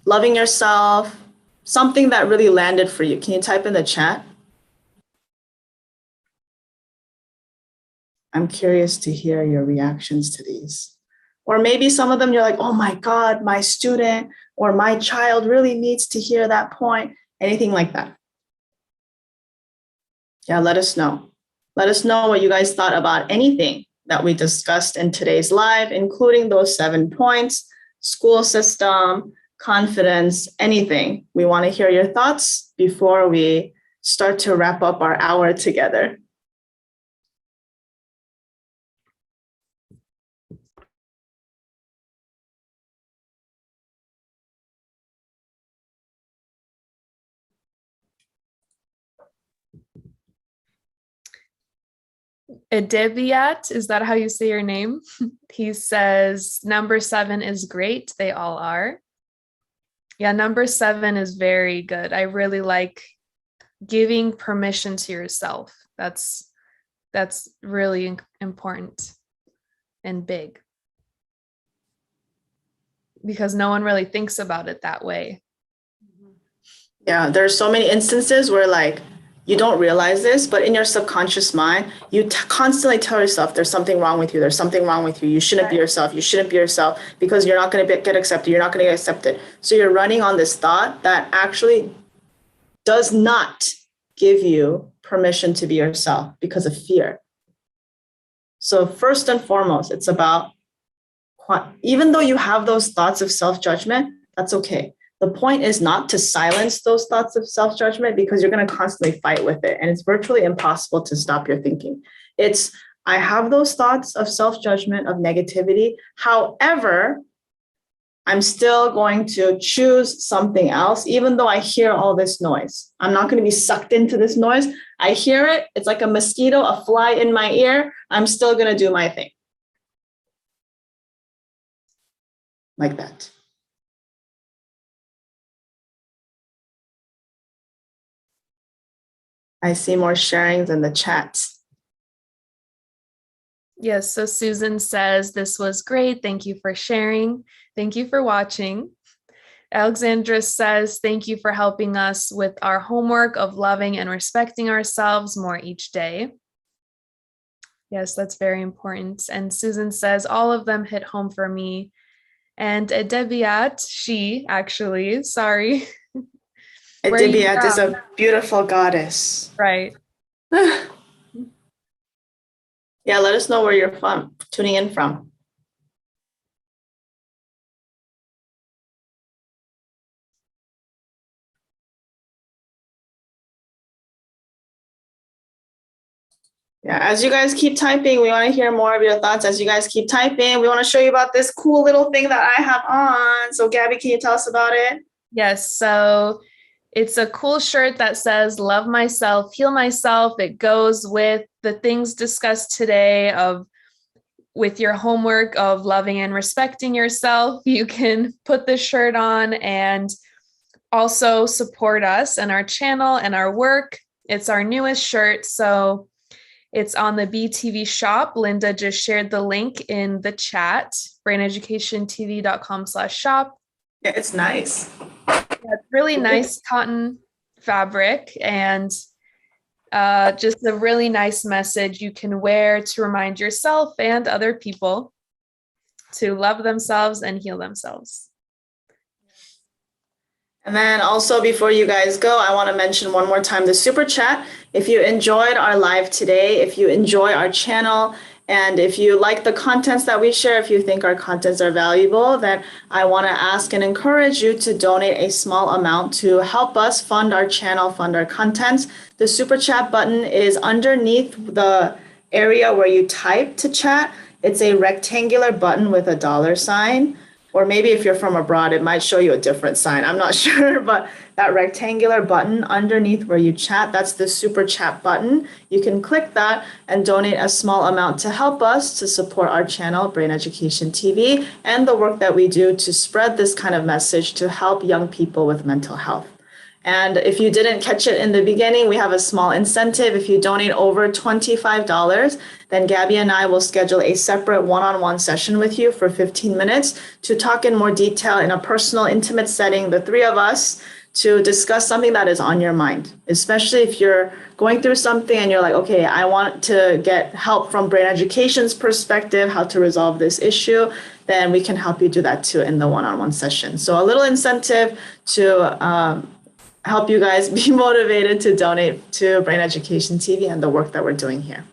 loving yourself, something that really landed for you. Can you type in the chat? I'm curious to hear your reactions to these. Or maybe some of them you're like, oh my God, my student or my child really needs to hear that point. Anything like that. Yeah, let us know. Let us know what you guys thought about anything that we discussed in today's live, including those 7 points, school system, confidence, anything. We want to hear your thoughts before we start to wrap up our hour together. Edebiat, is that how you say your name? He says, number 7 is great. They all are. Yeah, number 7 is very good. I really like giving permission to yourself. That's really important and big because no one really thinks about it that way. Yeah, there's so many instances where like you don't realize this, but in your subconscious mind, you constantly tell yourself there's something wrong with you. There's something wrong with you. You shouldn't be yourself. You shouldn't be yourself because you're not going to get accepted. You're not going to get accepted. So you're running on this thought that actually does not give you permission to be yourself because of fear. So first and foremost, it's about, even though you have those thoughts of self-judgment, that's okay. The point is not to silence those thoughts of self-judgment because you're going to constantly fight with it. And it's virtually impossible to stop your thinking. It's, I have those thoughts of self-judgment, of negativity. However, I'm still going to choose something else, even though I hear all this noise. I'm not going to be sucked into this noise. I hear it. It's like a mosquito, a fly in my ear. I'm still going to do my thing. Like that. I see more sharings in the chat. Yes, so Susan says, this was great. Thank you for sharing. Thank you for watching. Alexandra says, thank you for helping us with our homework of loving and respecting ourselves more each day. Yes, that's very important. And Susan says, all of them hit home for me. And Debiat, she actually, sorry. Debiat is a beautiful goddess. Right. Yeah, let us know where you're from, tuning in from. Yeah, as you guys keep typing, we want to hear more of your thoughts. As you guys keep typing, we want to show you about this cool little thing that I have on. So Gabby, can you tell us about it? Yes, so it's a cool shirt that says, love myself, heal myself. It goes with the things discussed today with your homework of loving and respecting yourself. You can put this shirt on and also support us and our channel and our work. It's our newest shirt, so it's on the BTV shop. Linda just shared the link in the chat, braineducationtv.com/shop. Yeah, it's nice. Yeah, it's really nice cotton fabric and just a really nice message you can wear to remind yourself and other people to love themselves and heal themselves. And then also before you guys go, I want to mention one more time the super chat. If you enjoyed our live today, if you enjoy our channel, and if you like the contents that we share, if you think our contents are valuable, then I want to ask and encourage you to donate a small amount to help us fund our channel, fund our contents. The super chat button is underneath the area where you type to chat. It's a rectangular button with a $sign. Or maybe if you're from abroad, it might show you a different sign. I'm not sure, but that rectangular button underneath where you chat, that's the super chat button. You can click that and donate a small amount to help us to support our channel, Brain Education TV, and the work that we do to spread this kind of message to help young people with mental health. And if you didn't catch it in the beginning, we have a small incentive. If you donate over $25, then Gabby and I will schedule a separate one-on-one session with you for 15 minutes to talk in more detail in a personal, intimate setting, the three of us, to discuss something that is on your mind, especially if you're going through something and you're like, okay, I want to get help from Brain Education's perspective, how to resolve this issue, then we can help you do that too in the one-on-one session. So a little incentive to help you guys be motivated to donate to Brain Education TV and the work that we're doing here.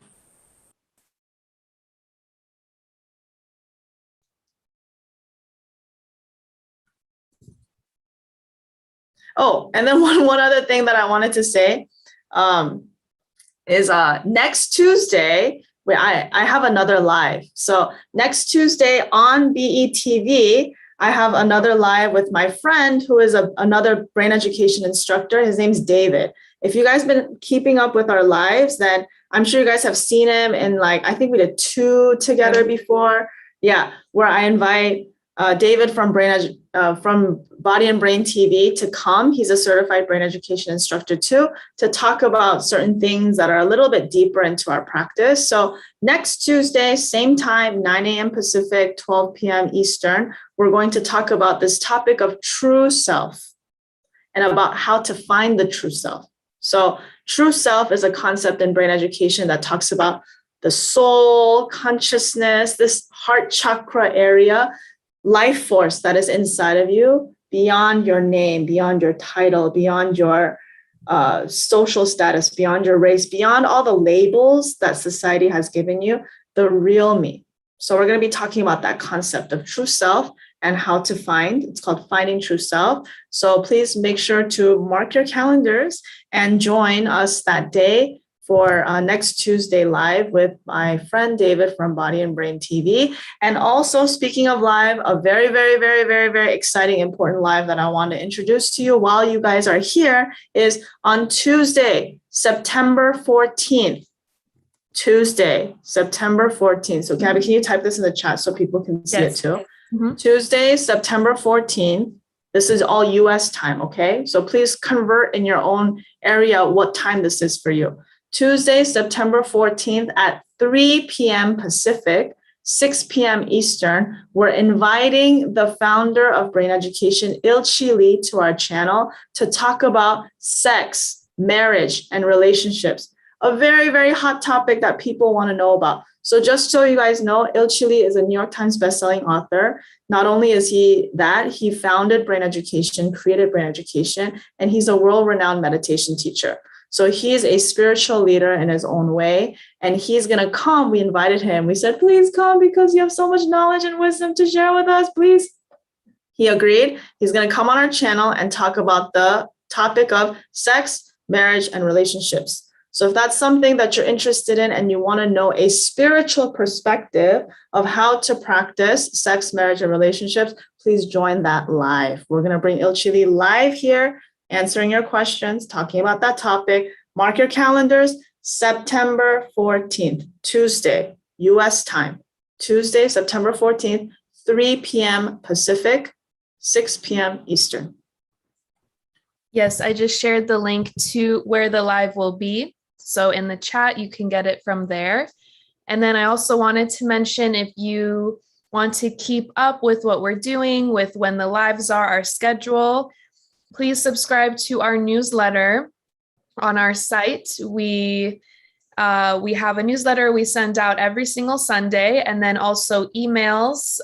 Oh, and then one other thing that I wanted to say is next Tuesday, I have another live. So next Tuesday on BETV, I have another live with my friend who is another brain education instructor. His name's David. If you guys have been keeping up with our lives, then I'm sure you guys have seen him in, like, I think we did 2 together before. Yeah, where I invite David from Body and Brain TV to come. He's a certified brain education instructor too, to talk about certain things that are a little bit deeper into our practice. So next Tuesday, same time, 9 a.m. Pacific, 12 p.m. Eastern, we're going to talk about this topic of true self and about how to find the true self. So true self is a concept in brain education that talks about the soul, consciousness, this heart chakra area, life force that is inside of you, beyond your name, beyond your title, beyond your social status, beyond your race, beyond all the labels that society has given you, the real me. So we're going to be talking about that concept of true self and how to find. It's called Finding True Self. So please make sure to mark your calendars and join us that day for next Tuesday live with my friend David from Body and Brain TV. And also, speaking of live, a very, very, very, very, very exciting, important live that I want to introduce to you while you guys are here is on Tuesday, September 14th. Tuesday, September 14th. So Gabby, can you type this in the chat so people can see it too? Mm-hmm. Tuesday, September 14th. This is all US time, okay? So please convert in your own area what time this is for you. Tuesday, September 14th at 3 p.m. Pacific, 6 p.m. Eastern, we're inviting the founder of Brain Education, Il-Chi Lee, to our channel to talk about sex, marriage, and relationships. A very, very hot topic that people want to know about. So just so you guys know, Il-Chi Lee is a New York Times bestselling author. Not only is he that, he founded Brain Education, created Brain Education, and he's a world-renowned meditation teacher. So he's a spiritual leader in his own way, and he's going to come. We invited him. We said, please come because you have so much knowledge and wisdom to share with us, please. He agreed. He's going to come on our channel and talk about the topic of sex, marriage, and relationships. So if that's something that you're interested in and you want to know a spiritual perspective of how to practice sex, marriage, and relationships, please join that live. We're going to bring Il-Chi Lee live here, answering your questions, talking about that topic. Mark your calendars, September 14th, Tuesday, US time. Tuesday, September 14th, 3 p.m. Pacific, 6 p.m. Eastern. Yes, I just shared the link to where the live will be. So in the chat, you can get it from there. And then I also wanted to mention, if you want to keep up with what we're doing, with when the lives are, our schedule, please subscribe to our newsletter on our site. We have a newsletter we send out every single Sunday, and then also emails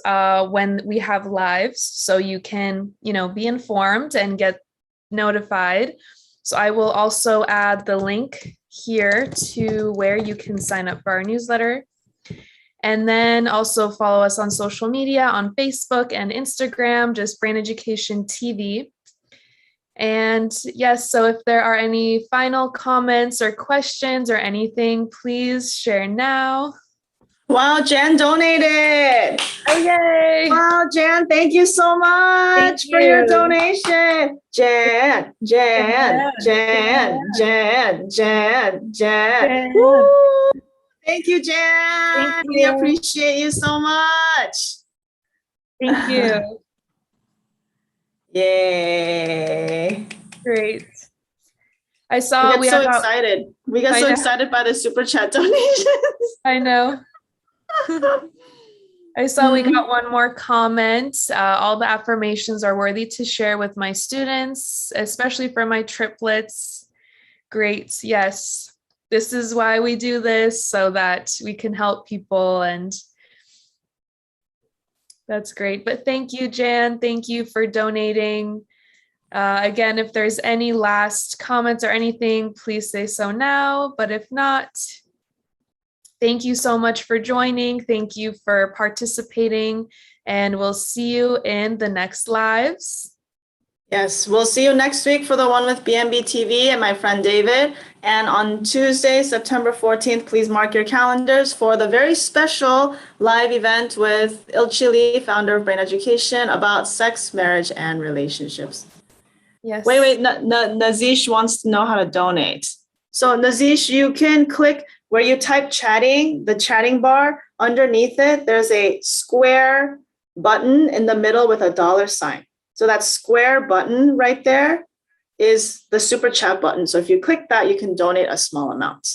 when we have lives, so you can, be informed and get notified. So I will also add the link here to where you can sign up for our newsletter. And then also follow us on social media on Facebook and Instagram, just Brain Education TV. And yes, so if there are any final comments or questions or anything, please share now. Wow, Jan donated. Oh, yay. Wow, Jan, thank you so much for your donation. Jan. Woo! Thank you, Jan. We appreciate you so much. Thank you. Yay. Great. I saw we got so excited. We got so excited by the super chat donations. I know. I saw we got one more comment. All the affirmations are worthy to share with my students, especially for my triplets. Great. Yes. This is why we do this, so that we can help people, and that's great. But thank you, Jan. Thank you for donating. Again, if there's any last comments or anything, please say so now. But if not, thank you so much for joining. Thank you for participating, and we'll see you in the next lives. Yes, we'll see you next week for the one with BNB TV and my friend David. And on Tuesday, September 14th, please mark your calendars for the very special live event with Ilchili, founder of Brain Education, about sex, marriage, and relationships. Yes. Wait, Nazish wants to know how to donate. So Nazish, you can click where you type chatting, the chatting bar. Underneath it, there's a square button in the middle with a $sign. So that square button right there is the super chat button. So if you click that, you can donate a small amount.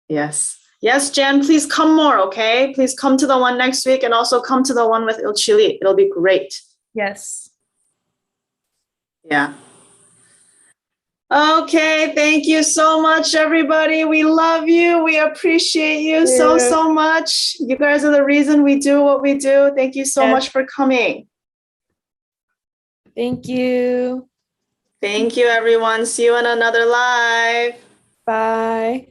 Yes. Yes, Jan, please come more, okay? Please come to the one next week and also come to the one with Ilchili. It'll be great. Yes. Yeah. Okay, thank you so much, everybody. We love you. We appreciate you so much. You guys are the reason we do what we do. Thank you so much for coming. Thank you. Thank you, everyone. See you in another live. Bye.